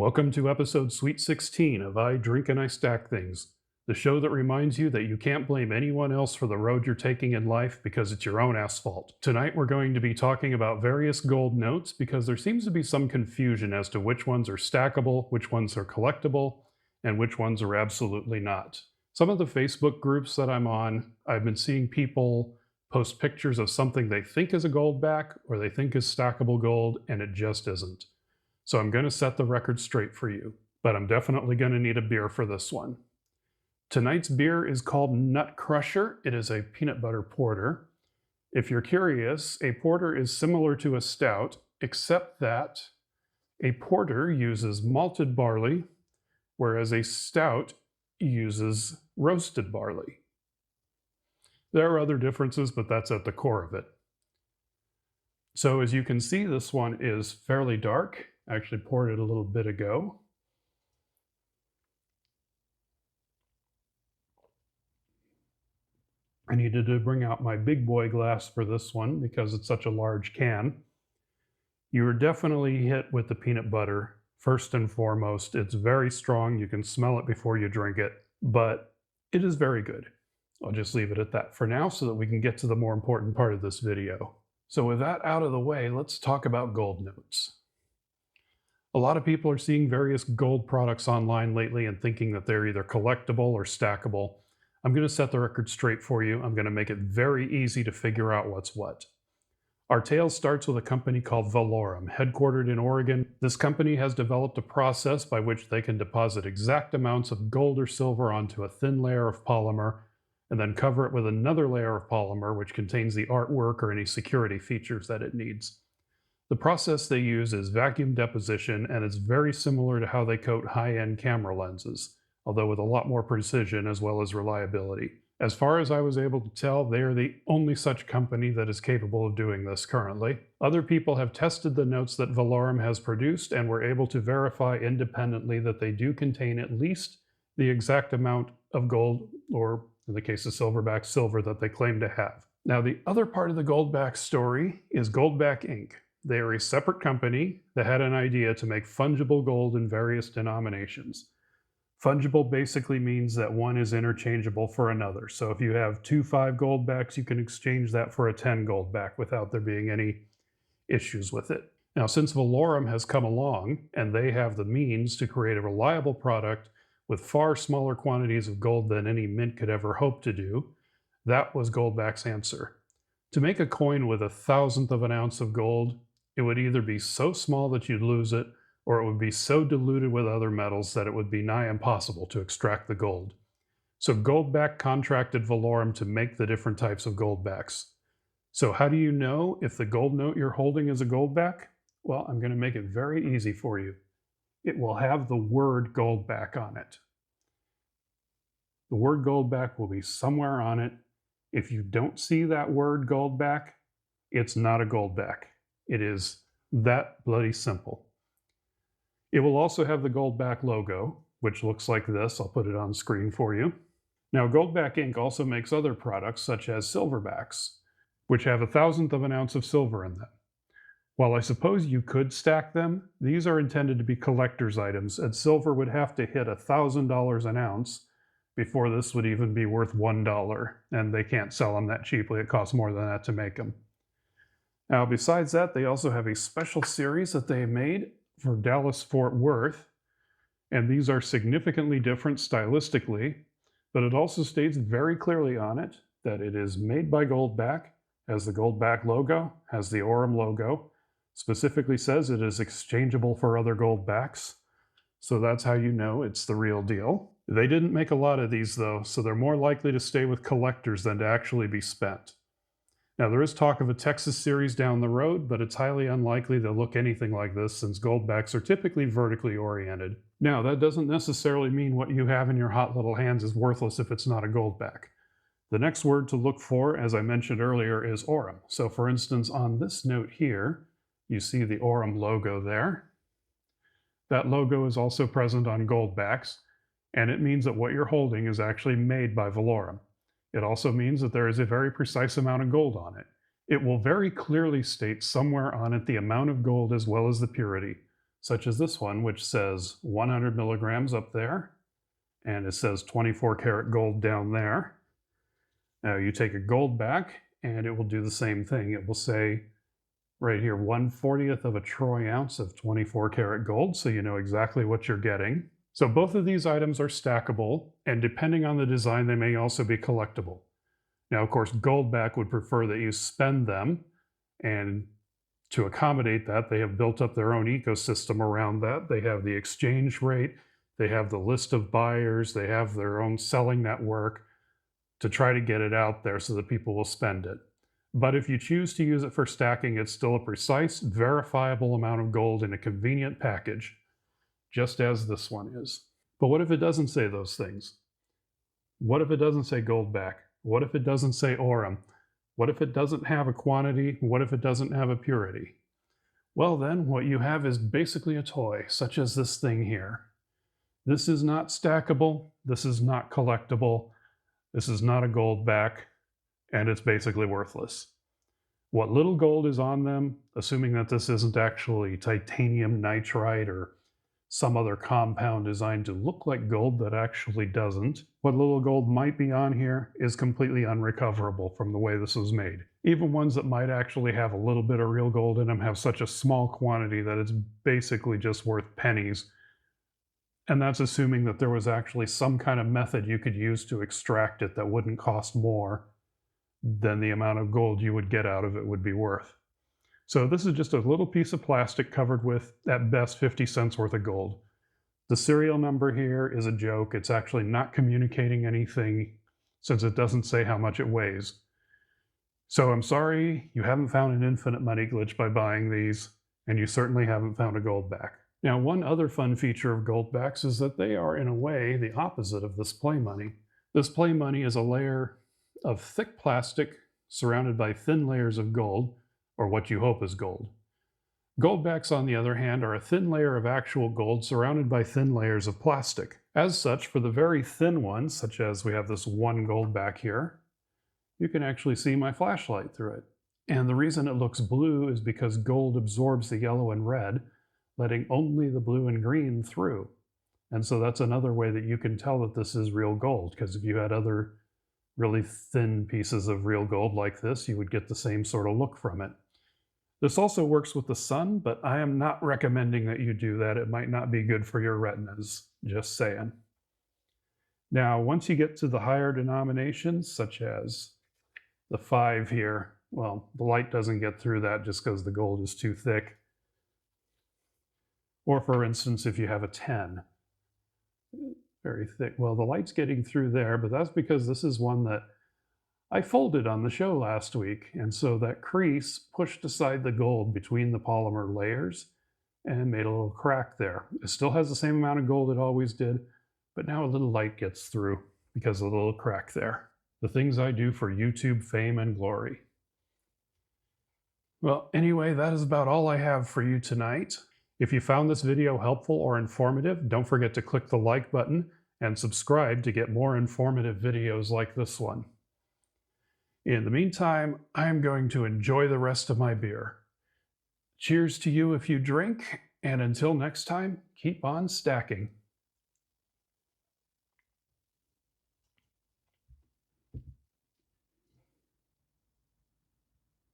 Welcome to episode Sweet 16 of I Drink and I Stack Things, the show that reminds you that you can't blame anyone else for the road you're taking in life because it's your own asphalt. Tonight we're going to be talking about various gold notes because there seems to be some confusion as to which ones are stackable, which ones are collectible, and which ones are absolutely not. Some of the Facebook groups that I'm on, I've been seeing people post pictures of something they think is a Goldback or they think is stackable gold, and it just isn't. So I'm going to set the record straight for you, but I'm definitely going to need a beer for this one. Tonight's beer is called Nut Crusher. It is a peanut butter porter. If you're curious, a porter is similar to a stout, except that a porter uses malted barley, whereas a stout uses roasted barley. There are other differences, but that's at the core of it. So as you can see, this one is fairly dark. I actually poured it a little bit ago. I needed to bring out my big boy glass for this one because it's such a large can. You were definitely hit with the peanut butter. First and foremost, it's very strong. You can smell it before you drink it, but it is very good. I'll just leave it at that for now so that we can get to the more important part of this video. So with that out of the way, let's talk about gold notes. A lot of people are seeing various gold products online lately and thinking that they're either collectible or stackable. I'm going to set the record straight for you. I'm going to make it very easy to figure out what's what. Our tale starts with a company called Valorum, headquartered in Oregon. This company has developed a process by which they can deposit exact amounts of gold or silver onto a thin layer of polymer and then cover it with another layer of polymer which contains the artwork or any security features that it needs. The process they use is vacuum deposition, and it's very similar to how they coat high-end camera lenses, although with a lot more precision as well as reliability. As far as I was able to tell, they are the only such company that is capable of doing this currently. Other people have tested the notes that Valorum has produced and were able to verify independently that they do contain at least the exact amount of gold, or in the case of silverback, silver that they claim to have. Now, the other part of the Goldback story is Goldback Inc. They are a separate company that had an idea to make fungible gold in various denominations. Fungible basically means that one is interchangeable for another. So if you have 2 5 Goldbacks, you can exchange that for a 10 Goldback without there being any issues with it. Now, since Valorum has come along and they have the means to create a reliable product with far smaller quantities of gold than any mint could ever hope to do, that was Goldback's answer. To make a coin with 1,000th of an ounce of gold, it would either be so small that you'd lose it, or it would be so diluted with other metals that it would be nigh impossible to extract the gold. So Goldback contracted Valorum to make the different types of Goldbacks. So how do you know if the gold note you're holding is a Goldback? Well, I'm going to make it very easy for you. It will have the word Goldback on it. The word Goldback will be somewhere on it. If you don't see that word Goldback, it's not a Goldback. It is that bloody simple. It will also have the Goldback logo, which looks like this. I'll put it on screen for you. Now, Goldback Inc. also makes other products such as silverbacks, which have 1,000th of an ounce of silver in them. While I suppose you could stack them, these are intended to be collector's items, and silver would have to hit $1,000 an ounce before this would even be worth $1, and they can't sell them that cheaply. It costs more than that to make them. Now, besides that, they also have a special series that they made for Dallas-Fort Worth, and these are significantly different stylistically, but it also states very clearly on it that it is made by Goldback, has the Goldback logo, has the Orem logo, specifically says it is exchangeable for other Goldbacks, so that's how you know it's the real deal. They didn't make a lot of these though, so they're more likely to stay with collectors than to actually be spent. Now, there is talk of a Texas series down the road, but it's highly unlikely they'll look anything like this since Goldbacks are typically vertically oriented. Now, that doesn't necessarily mean what you have in your hot little hands is worthless if it's not a Goldback. The next word to look for, as I mentioned earlier, is Orem. So for instance, on this note here, you see the Orem logo there. That logo is also present on Goldbacks, and it means that what you're holding is actually made by Valorum. It also means that there is a very precise amount of gold on it. It will very clearly state somewhere on it the amount of gold as well as the purity. such as this one, which says 100 milligrams up there, and it says 24 karat gold down there. Now you take a Goldback, and it will do the same thing. It will say right here, 1/40th of a troy ounce of 24 karat gold, so you know exactly what you're getting. So both of these items are stackable, and depending on the design, they may also be collectible. Now, of course, Goldback would prefer that you spend them, and to accommodate that, they have built up their own ecosystem around that. They have the exchange rate, they have the list of buyers, they have their own selling network to try to get it out there so that people will spend it. But if you choose to use it for stacking, it's still a precise, verifiable amount of gold in a convenient package, just as this one is. But what if it doesn't say those things? What if it doesn't say Goldback? What if it doesn't say Aurum? What if it doesn't have a quantity? What if it doesn't have a purity? Well then, what you have is basically a toy, such as this thing here. This is not stackable, this is not collectible, this is not a Goldback, and it's basically worthless. What little gold is on them, assuming that this isn't actually titanium nitride or some other compound designed to look like gold that actually doesn't, what little gold might be on here is completely unrecoverable from the way this was made. Even ones that might actually have a little bit of real gold in them have such a small quantity that it's basically just worth pennies. And that's assuming that there was actually some kind of method you could use to extract it that wouldn't cost more than the amount of gold you would get out of it would be worth. So this is just a little piece of plastic covered with, at best, 50 cents worth of gold. The serial number here is a joke. It's actually not communicating anything since it doesn't say how much it weighs. So I'm sorry you haven't found an infinite money glitch by buying these, and you certainly haven't found a Goldback. Now, one other fun feature of Goldbacks is that they are, in a way, the opposite of this play money. This play money is a layer of thick plastic surrounded by thin layers of gold, or what you hope is gold. Goldbacks, on the other hand, are a thin layer of actual gold surrounded by thin layers of plastic. As such, for the very thin ones, such as we have this one Goldback here, you can actually see my flashlight through it. And the reason it looks blue is because gold absorbs the yellow and red, letting only the blue and green through. And so that's another way that you can tell that this is real gold, because if you had other really thin pieces of real gold like this, you would get the same sort of look from it. This also works with the sun, but I am not recommending that you do that. It might not be good for your retinas, just saying. Now, once you get to the higher denominations, such as the 5 here, well, the light doesn't get through that just because the gold is too thick. Or for instance, if you have a 10, very thick, well, the light's getting through there, but that's because this is one that I folded on the show last week, and so that crease pushed aside the gold between the polymer layers and made a little crack there. It still has the same amount of gold it always did, but now a little light gets through because of the little crack there. The things I do for YouTube fame and glory. Well, anyway, that is about all I have for you tonight. If you found this video helpful or informative, don't forget to click the like button and subscribe to get more informative videos like this one. In the meantime, I'm going to enjoy the rest of my beer. Cheers to you if you drink, and until next time, keep on stacking.